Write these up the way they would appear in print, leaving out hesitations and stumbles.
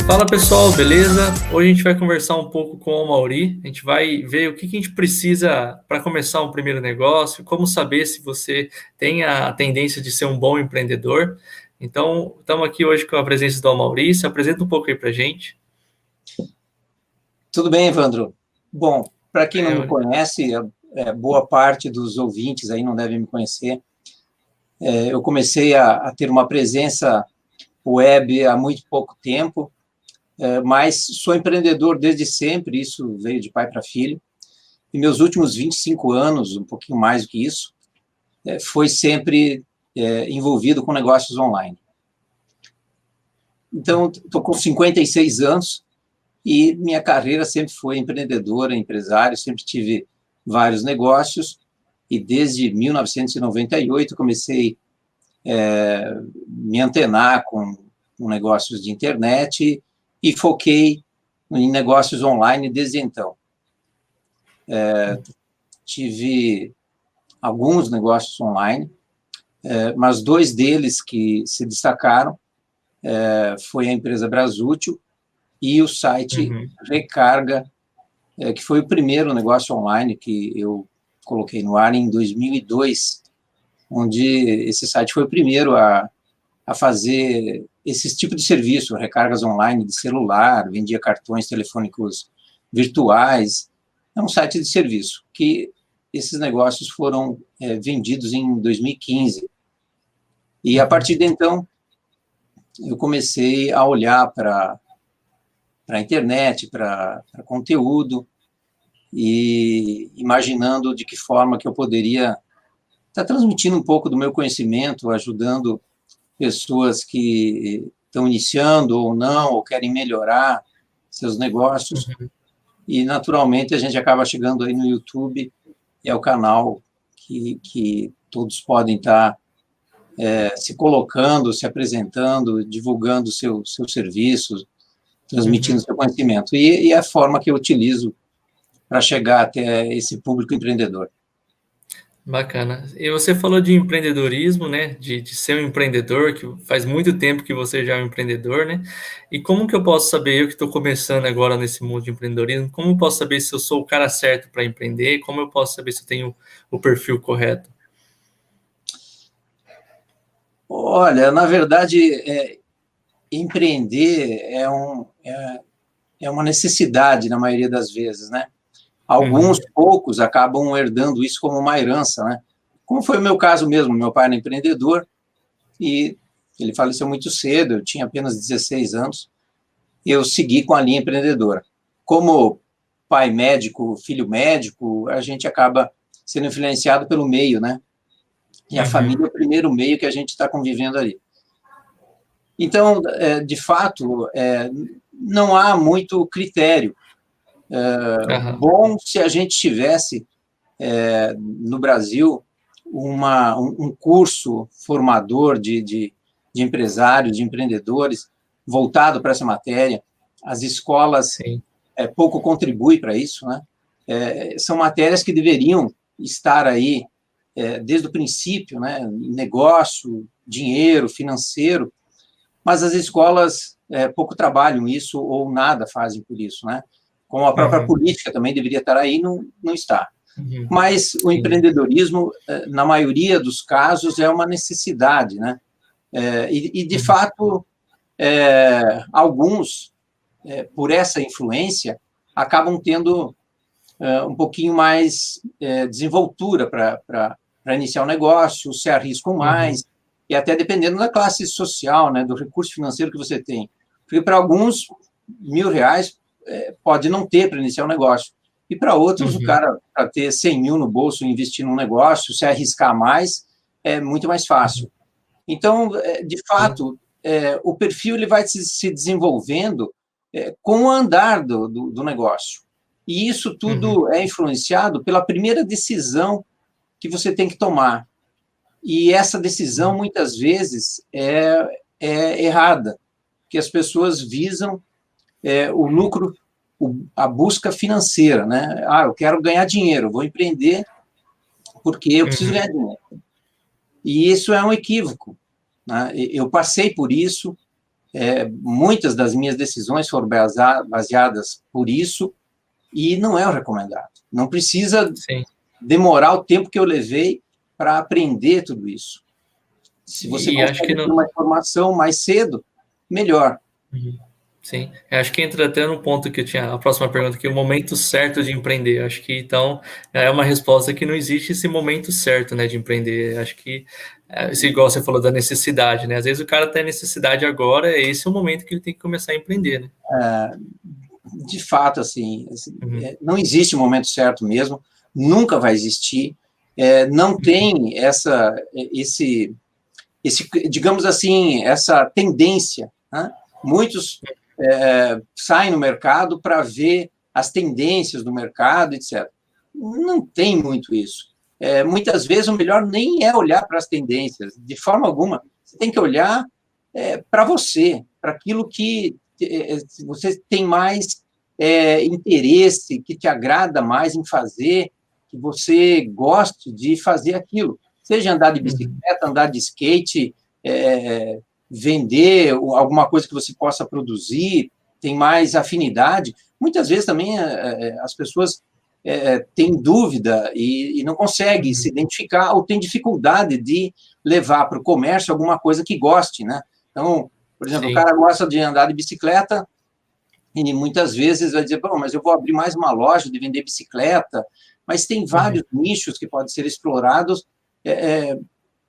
Fala pessoal, beleza? Hoje a gente vai conversar um pouco com o Mauri. A gente vai ver o que a gente precisa para começar um primeiro negócio, como saber se você tem a tendência de ser um bom empreendedor. Então, estamos aqui hoje com a presença do Mauri. Se apresenta um pouco aí para a gente. Tudo bem, Evandro? Bom, para quem não me Mauri. conhece, boa parte dos ouvintes aí não devem me conhecer. Eu comecei a ter uma presença web há muito pouco tempo, mas sou empreendedor desde sempre, isso veio de pai para filho. E meus últimos 25 anos, um pouquinho mais do que isso, foi sempre envolvido com negócios online. Então, estou com 56 anos e minha carreira sempre foi empreendedora, empresário, sempre tive vários negócios e desde 1998 comecei a me antenar com negócios de internet e foquei em negócios online desde então. Tive alguns negócios online, mas dois deles que se destacaram foi a empresa Brasútil e o site Recarga, que foi o primeiro negócio online que eu coloquei no ar em 2002, onde esse site foi o primeiro a fazer esse tipo de serviço, recargas online de celular, vendia cartões telefônicos virtuais. É um site de serviço que esses negócios foram vendidos em 2015. E, a partir de então, eu comecei a olhar para a internet, para conteúdo, e imaginando de que forma que eu poderia estar transmitindo um pouco do meu conhecimento, ajudando pessoas que estão iniciando ou não, ou querem melhorar seus negócios. E, naturalmente, a gente acaba chegando aí no YouTube, é o canal que todos podem estar se colocando, se apresentando, divulgando seus serviços, transmitindo seu conhecimento. E é a forma que eu utilizo para chegar até esse público empreendedor. Bacana. E você falou de empreendedorismo, né? De ser um empreendedor, que faz muito tempo que você já é um empreendedor, né? E como que eu posso saber, eu que estou começando agora nesse mundo de empreendedorismo, como eu posso saber se eu sou o cara certo para empreender? Como eu posso saber se eu tenho o perfil correto? Olha, na verdade, empreender é uma necessidade na maioria das vezes, né? Alguns poucos acabam herdando isso como uma herança, né? Como foi o meu caso mesmo, meu pai era empreendedor e ele faleceu muito cedo, eu tinha apenas 16 anos, eu segui com a linha empreendedora. Como pai médico, filho médico, a gente acaba sendo influenciado pelo meio, né? E a família é o primeiro meio que a gente está convivendo ali. Então, de fato, não há muito critério. Bom se a gente tivesse, no Brasil, um curso formador de empresários, de empreendedores, voltado para essa matéria. As escolas pouco contribuem para isso, né? São matérias que deveriam estar aí desde o princípio, né? Negócio, dinheiro, financeiro, mas as escolas pouco trabalham isso ou nada fazem por isso, né? Como a própria política também deveria estar aí, não está. Mas o empreendedorismo, na maioria dos casos, é uma necessidade, né? E de fato, alguns, por essa influência, acabam tendo um pouquinho mais desenvoltura para iniciar o negócio, se arriscam mais, e até dependendo da classe social, né, do recurso financeiro que você tem. Porque para alguns, R$1.000 pode não ter para iniciar um negócio. E para outros, o cara, para ter 100 mil no bolso e investir num negócio, se arriscar mais, é muito mais fácil. Então, de fato, o perfil ele vai se desenvolvendo com o andar do negócio. E isso tudo é influenciado pela primeira decisão que você tem que tomar. E essa decisão, muitas vezes, é errada, porque as pessoas visam o lucro, a busca financeira, né? Eu quero ganhar dinheiro, vou empreender porque eu preciso ganhar dinheiro. E isso é um equívoco, né? Eu passei por isso, Muitas das minhas decisões foram baseadas por isso, e não é o recomendado. Não precisa Sim. demorar o tempo que eu levei para aprender tudo isso. Se você E acho que consegue ter não. uma informação mais cedo, melhor. Uhum. Sim, eu acho que entra até no ponto que eu tinha a próxima pergunta, que é o momento certo de empreender. Acho que então é uma resposta que não existe esse momento certo, né, de empreender. Acho que esse, igual você falou da necessidade, né? Às vezes o cara tem necessidade agora, esse é o momento que ele tem que começar a empreender, né? De fato, assim, Uhum. não existe o momento certo mesmo, nunca vai existir. Não tem digamos assim, essa tendência, né? Muitos saem no mercado para ver as tendências do mercado, etc. Não tem muito isso. Muitas vezes, o melhor nem é olhar para as tendências, de forma alguma. Você tem que olhar para você, para aquilo que você tem mais interesse, que te agrada mais em fazer, que você goste de fazer aquilo. Seja andar de bicicleta, andar de skate, vender alguma coisa que você possa produzir, tem mais afinidade. Muitas vezes também as pessoas têm dúvida e não conseguem se identificar ou têm dificuldade de levar para o comércio alguma coisa que goste, né? Então, por exemplo, o Sim. cara gosta de andar de bicicleta e muitas vezes vai dizer, mas eu vou abrir mais uma loja de vender bicicleta, mas tem vários nichos que podem ser explorados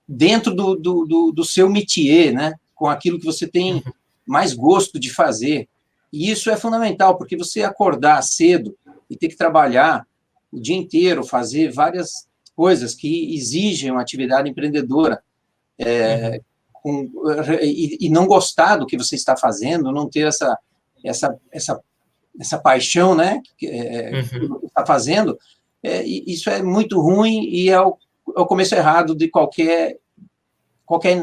dentro do seu métier, né? Com aquilo que você tem mais gosto de fazer. E isso é fundamental, porque você acordar cedo e ter que trabalhar o dia inteiro, fazer várias coisas que exigem uma atividade empreendedora, e não gostar do que você está fazendo, não ter essa paixão, né, que você está fazendo, isso é muito ruim e é o começo errado de qualquer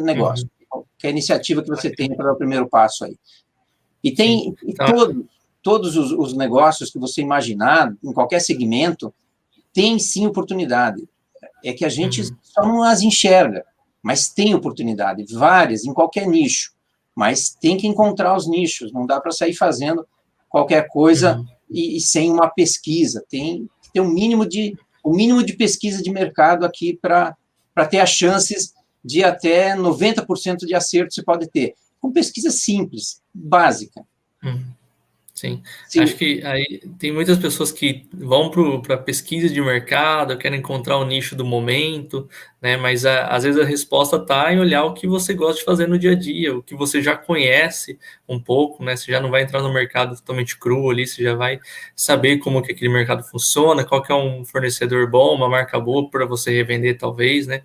negócio, qualquer iniciativa que você tenha para dar o primeiro passo aí. E tem todos os negócios que você imaginar, em qualquer segmento, tem sim oportunidade. É que a gente só não as enxerga, mas tem oportunidade, várias, em qualquer nicho. Mas tem que encontrar os nichos, não dá para sair fazendo qualquer coisa e sem uma pesquisa. Tem que ter o mínimo de pesquisa de mercado aqui para ter as chances de até 90% de acerto você pode ter. Com pesquisa simples, básica. Sim. Acho que aí tem muitas pessoas que vão para pesquisa de mercado, querem encontrar o nicho do momento, né? Mas às vezes a resposta está em olhar o que você gosta de fazer no dia a dia, o que você já conhece um pouco, né? Você já não vai entrar no mercado totalmente cru ali, você já vai saber como que aquele mercado funciona, qual que é um fornecedor bom, uma marca boa para você revender talvez, né?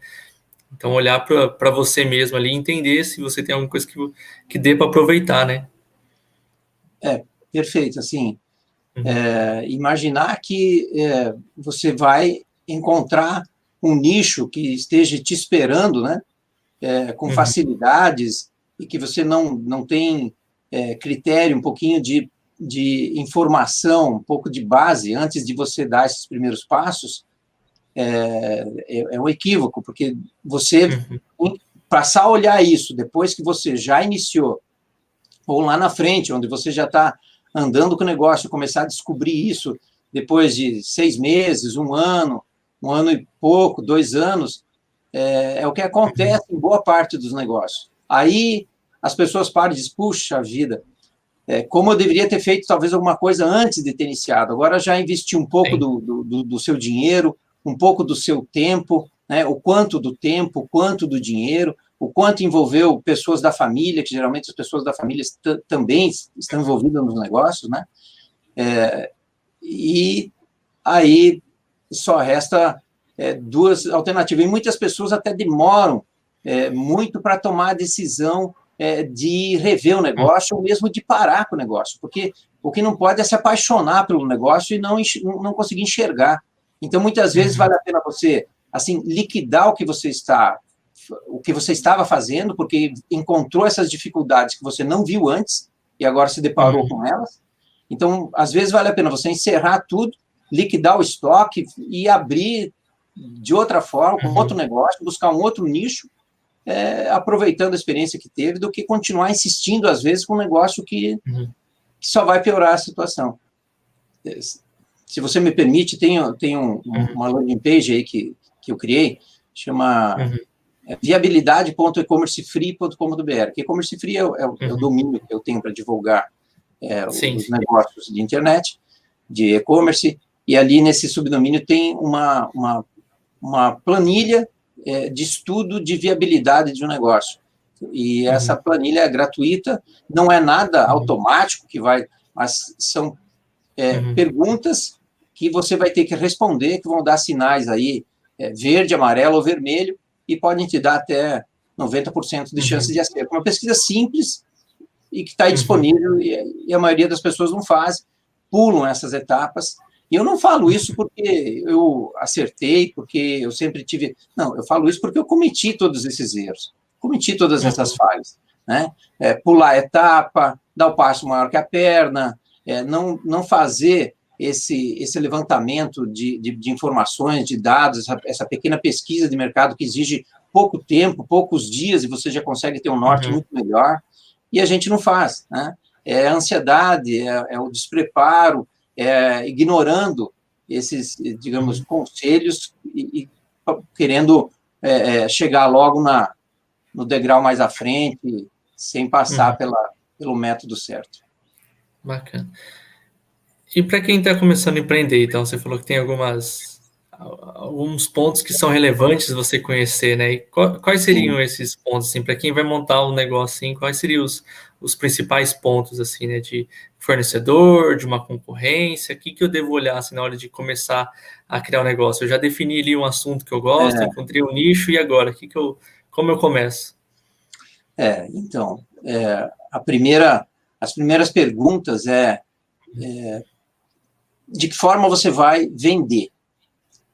Então olhar para você mesmo ali e entender se você tem alguma coisa que dê para aproveitar, né? Perfeito, assim, imaginar que você vai encontrar um nicho que esteja te esperando, né, com facilidades, e que você não tem critério, um pouquinho de informação, um pouco de base, antes de você dar esses primeiros passos, um equívoco, porque você passar a olhar isso depois que você já iniciou, ou lá na frente, onde você já está andando com o negócio, começar a descobrir isso depois de 6 meses, um ano e pouco, 2 anos, é o que acontece em boa parte dos negócios. Aí as pessoas param e dizem, puxa vida, como eu deveria ter feito talvez alguma coisa antes de ter iniciado, agora já investi um pouco do seu dinheiro, um pouco do seu tempo, né, o quanto do tempo, o quanto do dinheiro, o quanto envolveu pessoas da família, que geralmente as pessoas da família também estão envolvidas nos negócios, né? E aí só resta duas alternativas. E muitas pessoas até demoram muito para tomar a decisão de rever o negócio ou mesmo de parar com o negócio, porque o que não pode é se apaixonar pelo negócio e não conseguir enxergar. Então, muitas vezes vale a pena você assim liquidar o que você estava fazendo, porque encontrou essas dificuldades que você não viu antes e agora se deparou com elas. Então, às vezes vale a pena você encerrar tudo, liquidar o estoque e abrir de outra forma, com outro negócio, buscar um outro nicho aproveitando a experiência que teve, do que continuar insistindo, às vezes, com um negócio que só vai piorar a situação. Se você me permite, tem uma landing page aí que eu criei, chama viabilidade.ecommercefree.com.br, que e-commerce free é o domínio que eu tenho para divulgar os negócios de internet, de e-commerce, e ali nesse subdomínio tem uma planilha de estudo de viabilidade de um negócio. E essa planilha é gratuita, não é nada automático que vai, mas são perguntas que você vai ter que responder, que vão dar sinais aí, verde, amarelo ou vermelho, e podem te dar até 90% de chance de acerto. Uma pesquisa simples e que está aí disponível, e a maioria das pessoas não faz, pulam essas etapas. E eu não falo isso porque eu acertei, porque eu sempre tive... Não, eu falo isso porque eu cometi todos esses erros, cometi todas essas falhas, né? Pular a etapa, dar o passo maior que a perna, não fazer esse levantamento de informações, de dados, essa pequena pesquisa de mercado que exige pouco tempo, poucos dias, e você já consegue ter um norte muito melhor, e a gente não faz, né? É a ansiedade, é o despreparo, ignorando esses, digamos, conselhos e querendo chegar logo no degrau mais à frente, sem passar pelo método certo. Bacana. E para quem está começando a empreender, então, você falou que tem alguns pontos que são relevantes você conhecer, né? E quais seriam esses pontos, assim, para quem vai montar um negócio, assim, quais seriam os principais pontos, assim, né? De fornecedor, de uma concorrência, o que eu devo olhar, assim, na hora de começar a criar um negócio? Eu já defini ali um assunto que eu gosto, encontrei um nicho, e agora? Como eu começo? Então, as primeiras perguntas de que forma você vai vender?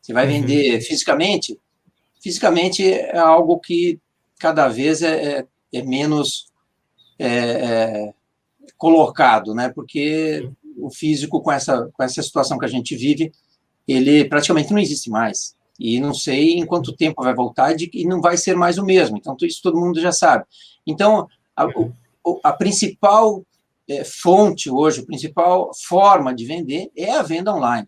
Você vai vender fisicamente? Fisicamente é algo que cada vez é menos colocado, né? Porque o físico, com essa situação que a gente vive, ele praticamente não existe mais. E não sei em quanto tempo vai voltar e não vai ser mais o mesmo. Então, isso todo mundo já sabe. Então, a principal fonte hoje, a principal forma de vender é a venda online.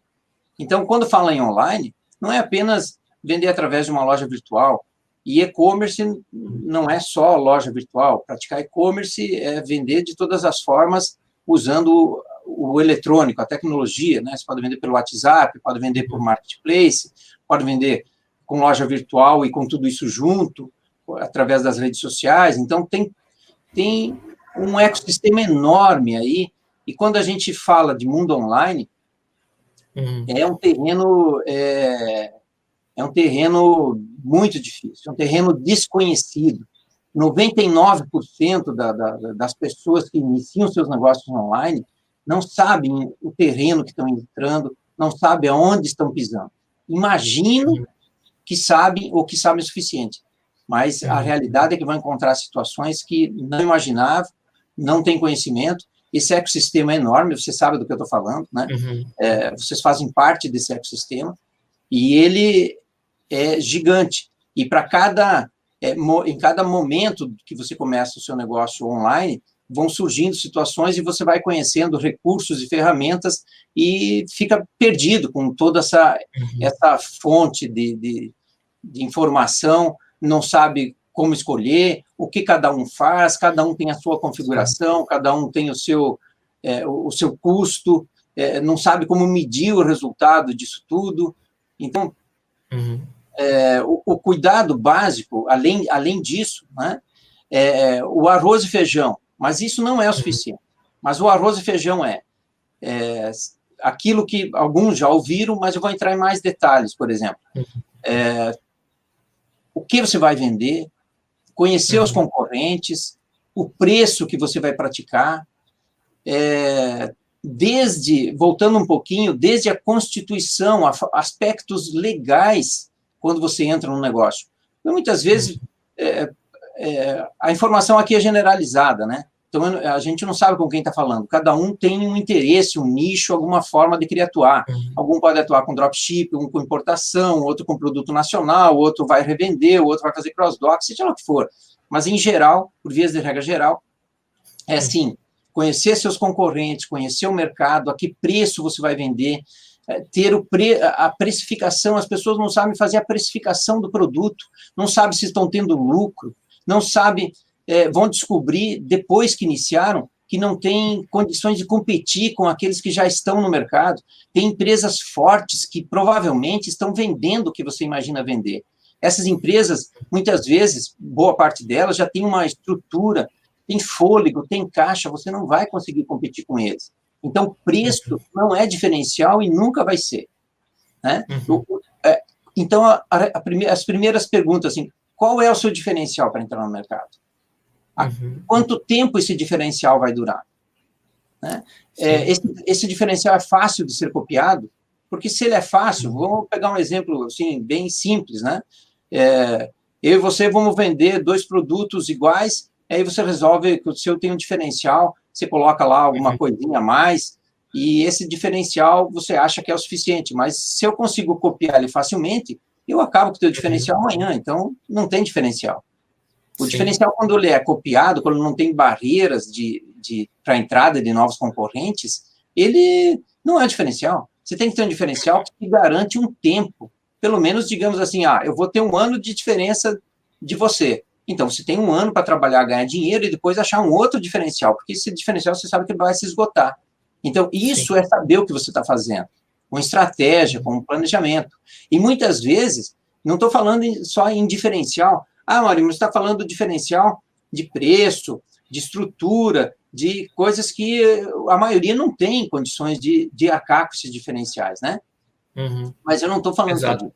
Então, quando fala em online, não é apenas vender através de uma loja virtual. E e-commerce não é só loja virtual. Praticar e-commerce é vender de todas as formas, usando o eletrônico, a tecnologia, né? Você pode vender pelo WhatsApp, pode vender por marketplace, pode vender com loja virtual e com tudo isso junto, através das redes sociais. Então, tem um ecossistema enorme aí, e quando a gente fala de mundo online, é um terreno muito difícil, é um terreno desconhecido. 99% das pessoas que iniciam seus negócios online não sabem o terreno que estão entrando, não sabem aonde estão pisando. Imagino que sabem ou que sabem o suficiente, mas a realidade é que vão encontrar situações que não imaginavam, não têm conhecimento. Esse ecossistema é enorme, você sabe do que eu estou falando, né? Vocês fazem parte desse ecossistema, e ele é gigante. E em cada momento que você começa o seu negócio online, vão surgindo situações e você vai conhecendo recursos e ferramentas e fica perdido com toda essa fonte de informação, não sabe como escolher, o que cada um faz, cada um tem a sua configuração, cada um tem o seu custo, não sabe como medir o resultado disso tudo. Então, o cuidado básico, além disso, né, o arroz e feijão, mas isso não é o suficiente. Mas o arroz e feijão é aquilo que alguns já ouviram, mas eu vou entrar em mais detalhes, por exemplo. O que você vai vender, conhecer os concorrentes, o preço que você vai praticar, voltando um pouquinho, desde a constituição, aspectos legais, quando você entra num negócio. Muitas vezes, a informação aqui é generalizada, né? Então, a gente não sabe com quem está falando. Cada um tem um interesse, um nicho, alguma forma de querer atuar. Algum pode atuar com dropship, um com importação, outro com produto nacional, outro vai revender, outro vai fazer cross-dock, seja lá o que for. Mas, em geral, por vias de regra geral, é assim, conhecer seus concorrentes, conhecer o mercado, a que preço você vai vender, ter a precificação. As pessoas não sabem fazer a precificação do produto, não sabem se estão tendo lucro, não sabem, vão descobrir, depois que iniciaram, que não tem condições de competir com aqueles que já estão no mercado. Tem empresas fortes que provavelmente estão vendendo o que você imagina vender. Essas empresas, muitas vezes, boa parte delas já tem uma estrutura, tem fôlego, tem caixa, você não vai conseguir competir com eles. Então, preço não é diferencial e nunca vai ser. Né? Então, as primeiras perguntas, assim, qual é o seu diferencial para entrar no mercado? Quanto tempo esse diferencial vai durar? Né? Esse diferencial é fácil de ser copiado, porque se ele é fácil, vamos pegar um exemplo assim, bem simples, né? Eu e você vamos vender 2 produtos iguais, aí você resolve que o seu tem um diferencial, você coloca lá alguma coisinha a mais, e esse diferencial você acha que é o suficiente, mas se eu consigo copiar ele facilmente, eu acabo com o teu diferencial amanhã, então não tem diferencial. O diferencial, quando ele é copiado, quando não tem barreiras para a entrada de novos concorrentes, ele não é diferencial. Você tem que ter um diferencial que garante um tempo. Pelo menos, digamos assim, eu vou ter 1 ano de diferença de você. Então, você tem 1 ano para trabalhar, ganhar dinheiro e depois achar um outro diferencial, porque esse diferencial você sabe que ele vai se esgotar. Então, isso é saber o que você está fazendo, com estratégia, com planejamento. E muitas vezes, não estou falando só em diferencial. Mário, mas você está falando do diferencial de preço, de estrutura, de coisas que a maioria não tem condições de arcar com esses diferenciais, né? Mas eu não estou falando só disso.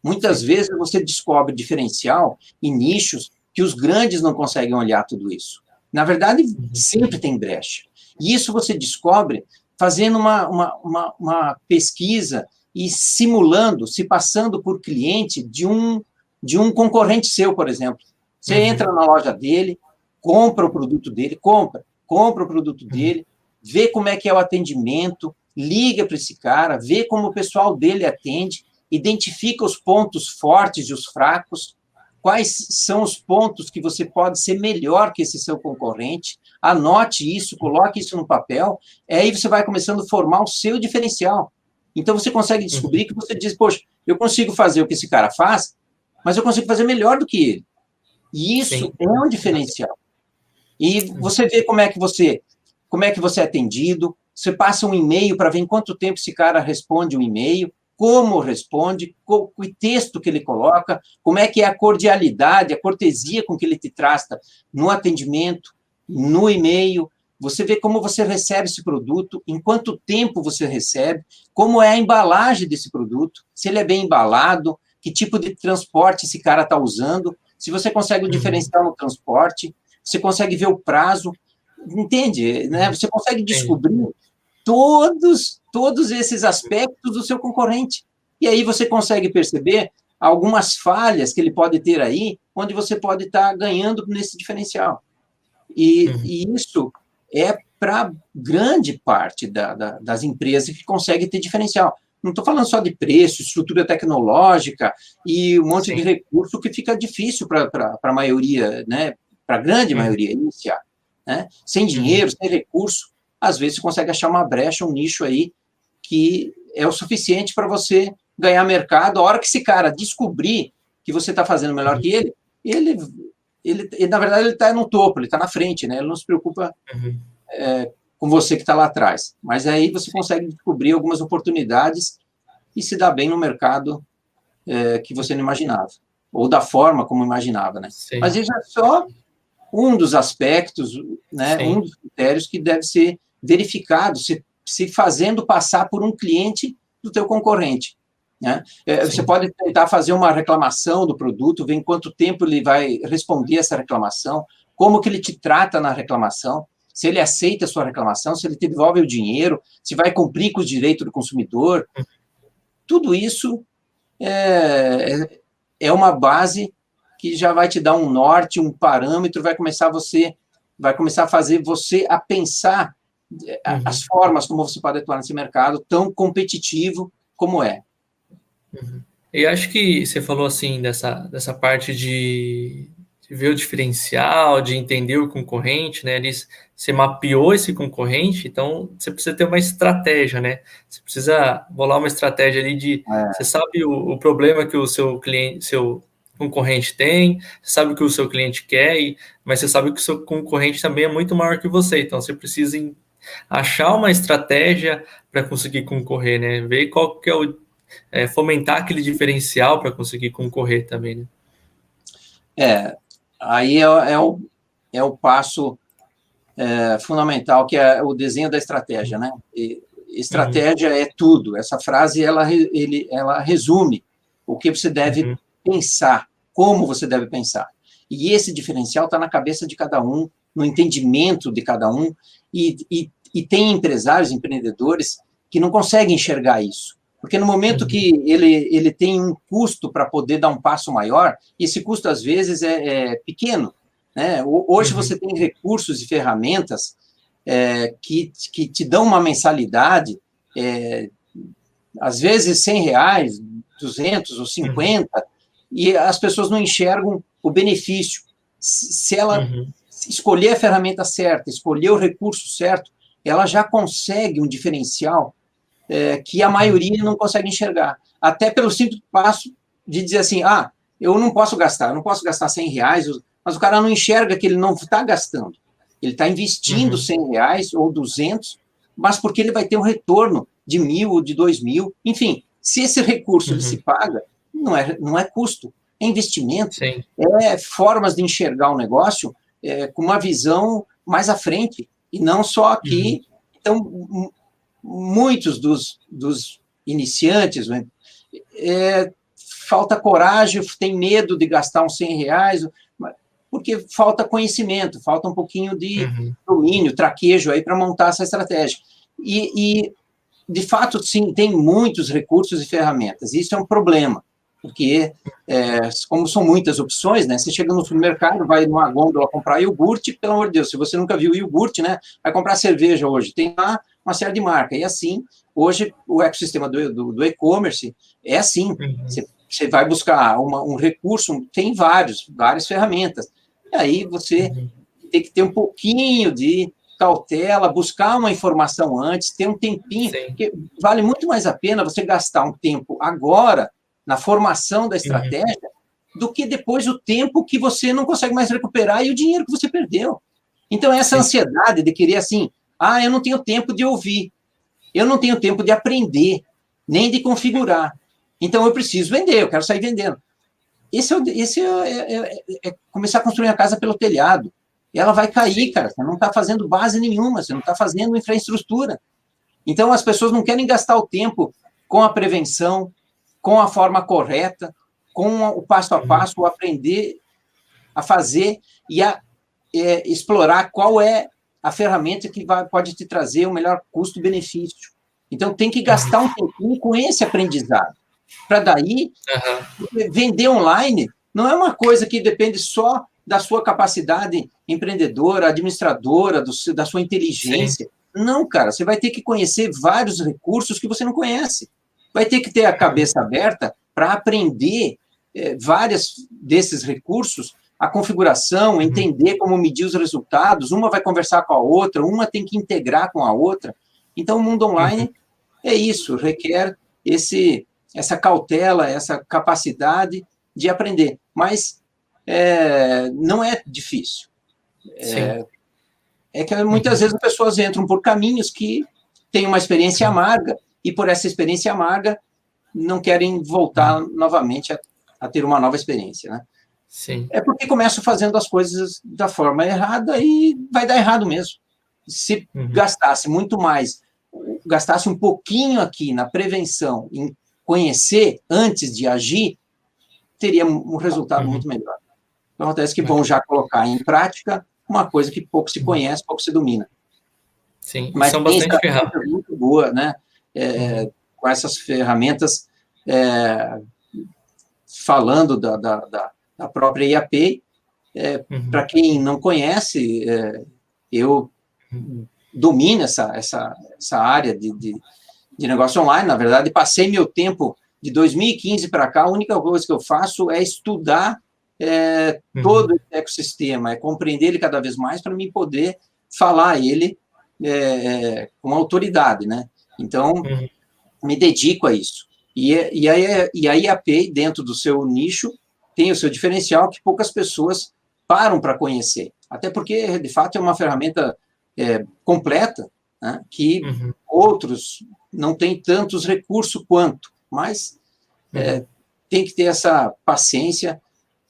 Muitas vezes você descobre diferencial em nichos que os grandes não conseguem olhar tudo isso. Na verdade, sempre tem brecha. E isso você descobre fazendo uma pesquisa e simulando, se passando por cliente de um concorrente seu, por exemplo. Você entra na loja dele, compra o produto dele, compra o produto dele, vê como é que é o atendimento, liga para esse cara, vê como o pessoal dele atende, identifica os pontos fortes e os fracos, quais são os pontos que você pode ser melhor que esse seu concorrente, anote isso, coloque isso no papel, aí você vai começando a formar o seu diferencial. Então, você consegue descobrir que você diz, poxa, eu consigo fazer o que esse cara faz, mas eu consigo fazer melhor do que ele. E isso é um diferencial. E você vê como é que você é atendido, você passa um e-mail para ver em quanto tempo esse cara responde um e-mail, como responde, o texto que ele coloca, como é que é a cordialidade, a cortesia com que ele te trata no atendimento, no e-mail. Você vê como você recebe esse produto, em quanto tempo você recebe, como é a embalagem desse produto, se ele é bem embalado, que tipo de transporte esse cara está usando, se você consegue o diferencial no transporte, você consegue ver o prazo, entende? Né? Você consegue descobrir todos esses aspectos do seu concorrente. E aí você consegue perceber algumas falhas que ele pode ter aí, onde você pode estar ganhando nesse diferencial. E isso é para grande parte das empresas que conseguem ter diferencial. Não estou falando só de preço, estrutura tecnológica e um monte de recurso que fica difícil para a maioria, né? Para a grande maioria iniciar. Né? Sem dinheiro, sem recurso, às vezes você consegue achar uma brecha, um nicho aí que é o suficiente para você ganhar mercado. A hora que esse cara descobrir que você está fazendo melhor que ele, na verdade, ele está no topo, ele está na frente, né? Ele não se preocupa com você que está lá atrás. Mas aí você consegue descobrir algumas oportunidades e se dar bem no mercado que você não imaginava, ou da forma como imaginava, né? Mas isso é só um dos aspectos, né? Um dos critérios que deve ser verificado, se fazendo passar por um cliente do teu concorrente. Né? Você pode tentar fazer uma reclamação do produto, ver em quanto tempo ele vai responder essa reclamação, como que ele te trata na reclamação, se ele aceita a sua reclamação, se ele te devolve o dinheiro, se vai cumprir com os direitos do consumidor. Tudo isso é uma base que já vai te dar um norte, um parâmetro, vai começar você vai começar a fazer você a pensar as formas como você pode atuar nesse mercado tão competitivo como é. E acho que você falou assim dessa parte de ver o diferencial, de entender o concorrente, né? Você mapeou esse concorrente, então você precisa ter uma estratégia, né? Você precisa bolar uma estratégia ali você sabe o problema que o seu cliente, seu concorrente tem, você sabe o que o seu cliente quer, mas você sabe que o seu concorrente também é muito maior que você, então você precisa achar uma estratégia para conseguir concorrer, né? Ver qual que é fomentar aquele diferencial para conseguir concorrer também, né? Aí é o passo fundamental, que é o desenho da estratégia, né? Estratégia é tudo. Essa frase, ela resume o que você deve pensar, como você deve pensar. E esse diferencial está na cabeça de cada um, no entendimento de cada um, e tem empresários, empreendedores, que não conseguem enxergar isso. Porque no momento que ele tem um custo para poder dar um passo maior, esse custo, às vezes, é pequeno, né? Hoje você tem recursos e ferramentas que te dão uma mensalidade, às vezes R$100, 200 ou 50, e as pessoas não enxergam o benefício. Se ela escolher a ferramenta certa, escolher o recurso certo, ela já consegue um diferencial que a maioria não consegue enxergar. Até pelo simples passo de dizer assim, eu não posso gastar R$100, mas o cara não enxerga que ele não está gastando. Ele está investindo R$100 ou 200, mas porque ele vai ter um retorno de 1.000 ou de 2.000. Enfim, se esse recurso ele se paga, não é custo, é investimento. Sim. É formas de enxergar o negócio com uma visão mais à frente, e não só aqui. Então, muitos dos iniciantes falta coragem, tem medo de gastar uns R$100, porque falta conhecimento, falta um pouquinho de domínio, traquejo aí para montar essa estratégia. E, de fato, sim, tem muitos recursos e ferramentas. Isso é um problema, porque, como são muitas opções, né? Você chega no supermercado, vai numa gôndola comprar iogurte, pelo amor de Deus, se você nunca viu iogurte, né? Vai comprar cerveja hoje, tem lá uma série de marcas. E assim, hoje, o ecossistema do e-commerce é assim. Você vai buscar um recurso, tem várias ferramentas. E aí você tem que ter um pouquinho de cautela, buscar uma informação antes, ter um tempinho, porque vale muito mais a pena você gastar um tempo agora na formação da estratégia do que depois o tempo que você não consegue mais recuperar e o dinheiro que você perdeu. Então, essa ansiedade de querer assim, eu não tenho tempo de ouvir, eu não tenho tempo de aprender, nem de configurar. Então, eu preciso vender, eu quero sair vendendo. Esse é começar a construir a casa pelo telhado. E ela vai cair, cara. Você não está fazendo base nenhuma, você não está fazendo infraestrutura. Então, as pessoas não querem gastar o tempo com a prevenção, com a forma correta, com o passo a passo, aprender a fazer e a explorar qual é a ferramenta que pode te trazer o melhor custo-benefício. Então, tem que gastar um tempinho com esse aprendizado. Para daí, vender online não é uma coisa que depende só da sua capacidade empreendedora, administradora, da sua inteligência. Não, cara, você vai ter que conhecer vários recursos que você não conhece. Vai ter que ter a cabeça aberta para aprender vários desses recursos, a configuração, entender como medir os resultados, uma vai conversar com a outra, uma tem que integrar com a outra. Então, o mundo online é isso, requer essa cautela, essa capacidade de aprender. Mas não é difícil. É que muitas vezes as pessoas entram por caminhos que têm uma experiência amarga, e por essa experiência amarga não querem voltar novamente a ter uma nova experiência, né? Sim. É porque começam fazendo as coisas da forma errada e vai dar errado mesmo. Se gastasse muito mais, gastasse um pouquinho aqui na prevenção, em conhecer antes de agir, teria um resultado muito melhor. Então, acontece que vão já colocar em prática uma coisa que pouco se conhece, pouco se domina. Sim, mas são tem bastante ferramentas muito boa, né? Com essas ferramentas, falando da própria IAP, Para quem não conhece, eu domino essa área de negócio online. Na verdade, passei meu tempo de 2015 para cá, a única coisa que eu faço é estudar todo o ecossistema, é compreender ele cada vez mais para mim poder falar ele com autoridade, né? Então, me dedico a isso. E a IAPay, dentro do seu nicho, tem o seu diferencial que poucas pessoas param para conhecer. Até porque, de fato, é uma ferramenta completa, né, que outros não têm tantos recursos quanto, mas tem que ter essa paciência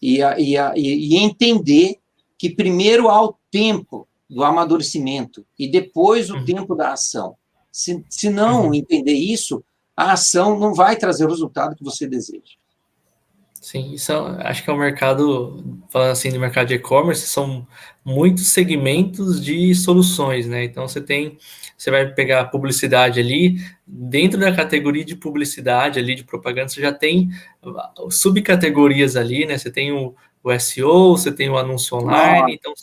e entender que primeiro há o tempo do amadurecimento e depois o tempo da ação. Se não entender isso, a ação não vai trazer o resultado que você deseja. Sim, isso acho que é um mercado, falando assim, do mercado de e-commerce, são muitos segmentos de soluções, né? Então, você vai pegar publicidade ali, dentro da categoria de publicidade ali, de propaganda, você já tem subcategorias ali, né? Você tem o SEO, você tem o anúncio online, então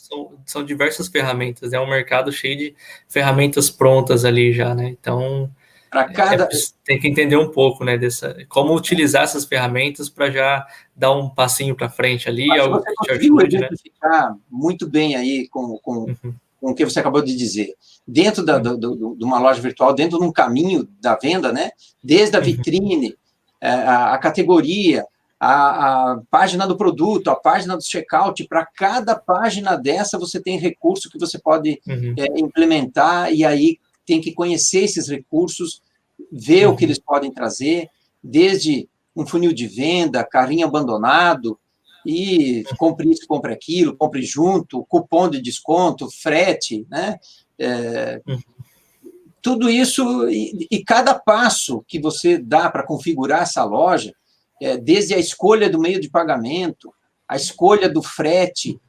são diversas ferramentas, né? É um mercado cheio de ferramentas prontas ali já, né? Então, para cada... tem que entender um pouco, né, como utilizar essas ferramentas para já dar um passinho para frente ali, Acho que algo você que te conseguiu ajude, né? exemplificar muito bem aí com o que você acabou de dizer. Dentro de uma loja virtual, dentro de um caminho da venda, né? Desde a vitrine, a categoria, a página do produto, a página do checkout, para cada página dessa você tem recurso que você pode implementar, e aí tem que conhecer esses recursos, ver o que eles podem trazer, desde um funil de venda, carrinho abandonado, e compre isso, compre aquilo, compre junto, cupom de desconto, frete, né? Tudo isso, e cada passo que você dá para configurar essa loja, desde a escolha do meio de pagamento, a escolha do frete,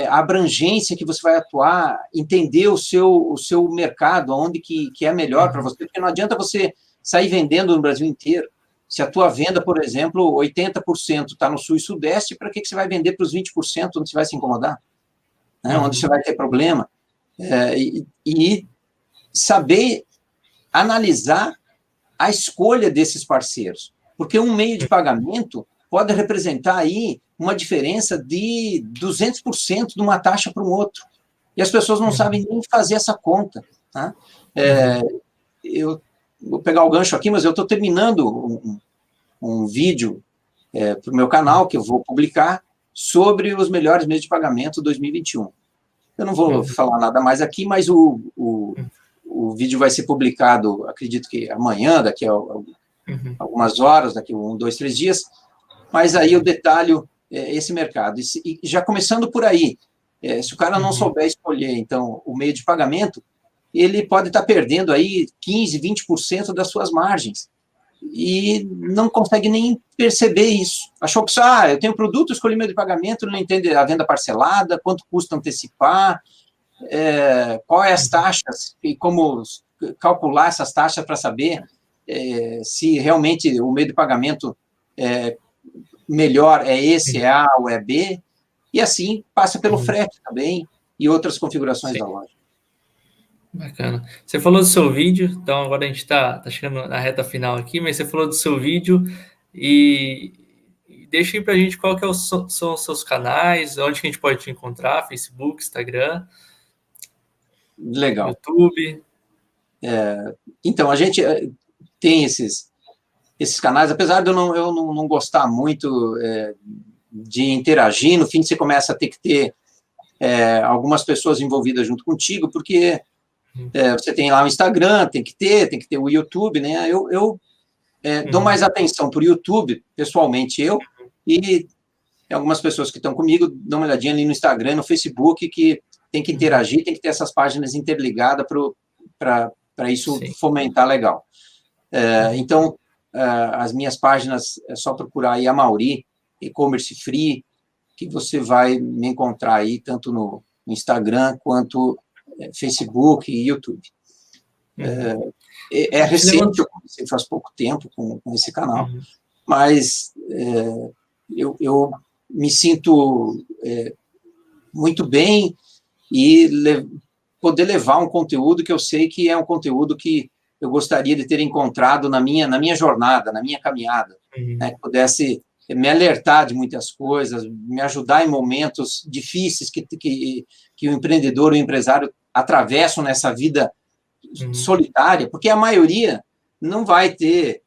a abrangência que você vai atuar, entender o seu mercado, onde que é melhor para você, porque não adianta você sair vendendo no Brasil inteiro. Se a tua venda, por exemplo, 80% está no sul e sudeste, para que você vai vender para os 20% onde você vai se incomodar? Né? Onde você vai ter problema? E saber analisar a escolha desses parceiros. Porque um meio de pagamento pode representar aí uma diferença de 200% de uma taxa para um outro. E as pessoas não sabem nem fazer essa conta. Tá? Eu vou pegar o gancho aqui, mas eu estou terminando um vídeo para o meu canal, que eu vou publicar, sobre os melhores meios de pagamento 2021. Eu não vou falar nada mais aqui, mas o vídeo vai ser publicado, acredito que amanhã, daqui a algumas horas, daqui a 1, 2, 3 dias, mas aí eu detalho esse mercado. E já começando por aí, se o cara não souber escolher, então, o meio de pagamento, ele pode estar perdendo aí 15%, 20% das suas margens. E não consegue nem perceber isso. Achou que só, eu tenho produto, escolhi meio de pagamento, não entende a venda parcelada, quanto custa antecipar, qual é as taxas e como calcular essas taxas para saber se realmente o meio de pagamento melhor é esse, é A ou é B, e assim passa pelo frete também e outras configurações da loja. Bacana. Você falou do seu vídeo, então agora a gente está chegando na reta final aqui, mas você falou do seu vídeo e deixa aí para a gente qual que são os seus canais, onde que a gente pode te encontrar, Facebook, Instagram, Legal. YouTube. Então, a gente tem esses canais, apesar de eu não gostar muito de interagir, no fim você começa a ter que ter algumas pessoas envolvidas junto contigo, porque você tem lá o Instagram, tem que ter o YouTube, né? Eu dou mais atenção para o YouTube, pessoalmente e algumas pessoas que estão comigo dão uma olhadinha ali no Instagram, no Facebook, que tem que interagir, tem que ter essas páginas interligadas para isso fomentar legal. Então, as minhas páginas, é só procurar aí a Mauri, e-commerce free, que você vai me encontrar aí, tanto no Instagram, quanto Facebook e YouTube. Recente, eu comecei faz pouco tempo com esse canal, mas eu me sinto muito bem e poder levar um conteúdo que eu sei que é um conteúdo que eu gostaria de ter encontrado na minha jornada, na minha caminhada, né, que pudesse me alertar de muitas coisas, me ajudar em momentos difíceis que o empreendedor, o empresário atravessam nessa vida solitária, porque a maioria não vai ter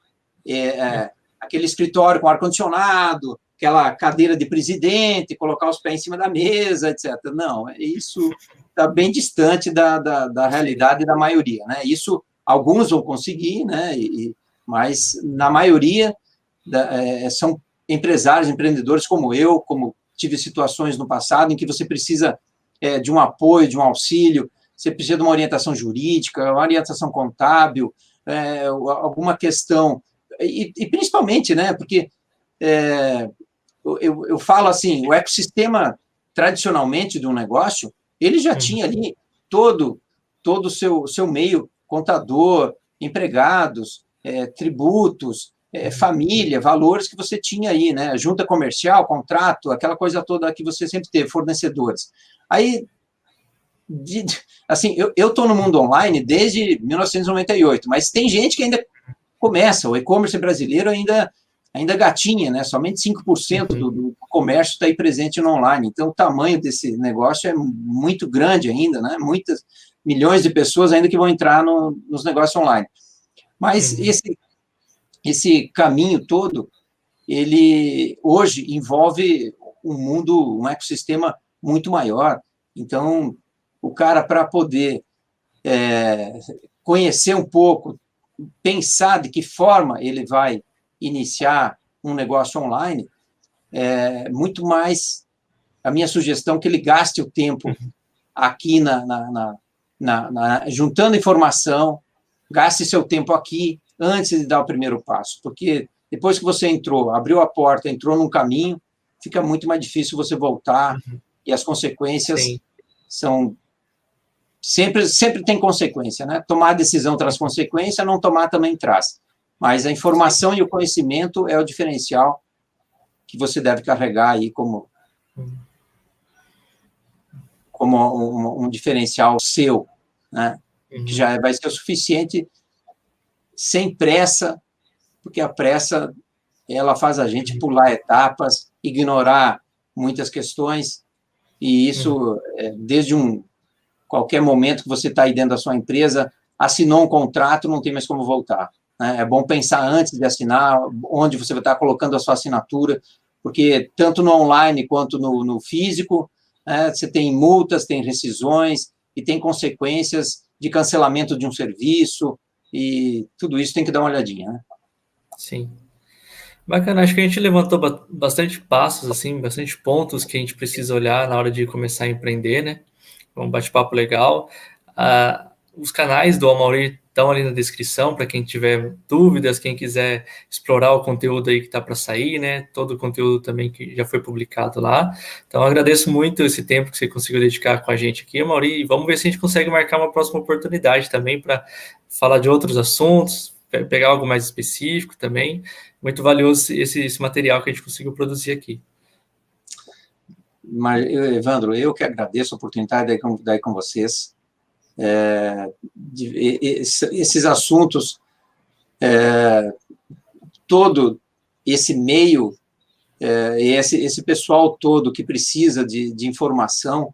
aquele escritório com ar-condicionado, aquela cadeira de presidente, colocar os pés em cima da mesa, etc. Não, isso está bem distante da realidade da maioria, né? Isso alguns vão conseguir, né? Mas na maioria são empresários, empreendedores como eu, como tive situações no passado em que você precisa de um apoio, de um auxílio, você precisa de uma orientação jurídica, uma orientação contábil, alguma questão, e principalmente, né, porque eu falo assim, o ecossistema, tradicionalmente, de um negócio, ele já tinha ali todo o seu meio, contador, empregados, tributos, família, valores que você tinha aí, né, junta comercial, contrato, aquela coisa toda que você sempre teve, fornecedores. Aí, assim, eu estou no mundo online desde 1998, mas tem gente que ainda começa, o e-commerce brasileiro ainda gatinha, né? Somente 5% do comércio está aí presente no online. Então, o tamanho desse negócio é muito grande ainda, né? Muitas milhões de pessoas ainda que vão entrar nos negócios online. Mas esse caminho todo, ele hoje envolve um mundo, um ecossistema muito maior. Então, o cara, para poder conhecer um pouco, pensar de que forma ele vai iniciar um negócio online, muito mais a minha sugestão é que ele gaste o tempo aqui juntando informação, gaste seu tempo aqui antes de dar o primeiro passo, porque depois que você entrou, abriu a porta, entrou num caminho, fica muito mais difícil você voltar, e as consequências são sempre tem consequência, né? Tomar a decisão traz consequência, não tomar também traz. Mas a informação e o conhecimento é o diferencial que você deve carregar aí como um diferencial seu, né? Que já vai ser o suficiente, sem pressa, porque a pressa ela faz a gente pular etapas, ignorar muitas questões, e isso, desde qualquer momento que você está aí dentro da sua empresa, assinou um contrato, não tem mais como voltar. Né? É bom pensar antes de assinar, onde você vai estar colocando a sua assinatura, porque tanto no online quanto no físico, você tem multas, tem rescisões e tem consequências de cancelamento de um serviço, e tudo isso tem que dar uma olhadinha. Né? Sim. Bacana, acho que a gente levantou bastante passos, assim, bastante pontos que a gente precisa olhar na hora de começar a empreender, né? Um bate-papo legal. Os canais do Amaury estão ali na descrição para quem tiver dúvidas, quem quiser explorar o conteúdo aí que está para sair, né? Todo o conteúdo também que já foi publicado lá. Então, eu agradeço muito esse tempo que você conseguiu dedicar com a gente aqui, Amaury, e vamos ver se a gente consegue marcar uma próxima oportunidade também para falar de outros assuntos, pegar algo mais específico também. Muito valioso esse material que a gente conseguiu produzir aqui. Mas, Evandro, eu que agradeço a oportunidade de estar aí com vocês. Esses assuntos, todo esse meio, esse pessoal todo que precisa de informação,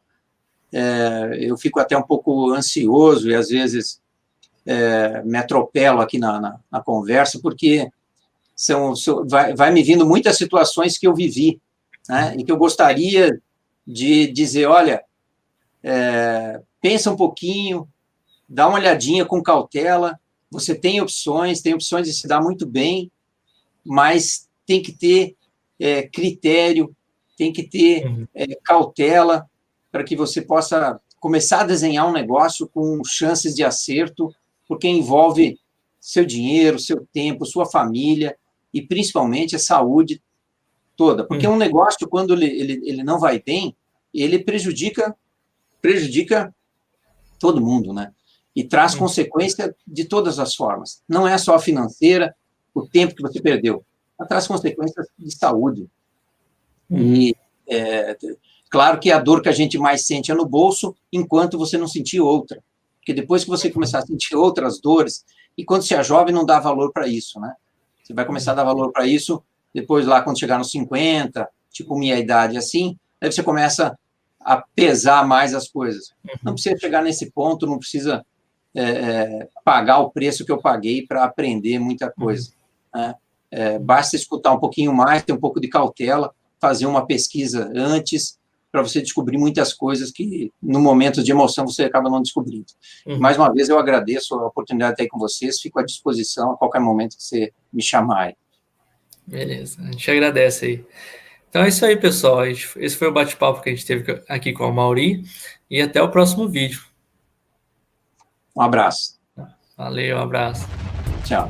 eu fico até um pouco ansioso e, às vezes, me atropelo aqui na conversa, porque vai me vindo muitas situações que eu vivi, né, e que eu gostaria de dizer, olha, pensa um pouquinho, dá uma olhadinha com cautela, você tem opções de se dar muito bem, mas tem que ter critério, tem que ter cautela para que você possa começar a desenhar um negócio com chances de acerto, porque envolve seu dinheiro, seu tempo, sua família e, principalmente, a saúde toda. Porque um negócio, quando ele não vai bem, ele prejudica todo mundo, né? E traz consequência de todas as formas. Não é só financeira, o tempo que você perdeu, mas traz consequências de saúde. E Claro que a dor que a gente mais sente é no bolso, enquanto você não sentir outra. Porque depois que você começar a sentir outras dores, e quando você é jovem, não dá valor para isso, né? Você vai começar a dar valor para isso depois, lá, quando chegar nos 50, tipo minha idade, assim, aí você começa a pesar mais as coisas. Não precisa chegar nesse ponto, não precisa pagar o preço que eu paguei para aprender muita coisa, né? Basta escutar um pouquinho mais, ter um pouco de cautela, fazer uma pesquisa antes, para você descobrir muitas coisas que, no momento de emoção, você acaba não descobrindo. Mais uma vez, eu agradeço a oportunidade de estar aí com vocês, fico à disposição a qualquer momento que você me chamar aí. Beleza, a gente agradece aí. Então é isso aí, pessoal. Esse foi o bate-papo que a gente teve aqui com a Mauri, e até o próximo vídeo. Um abraço. Valeu, um abraço. Tchau.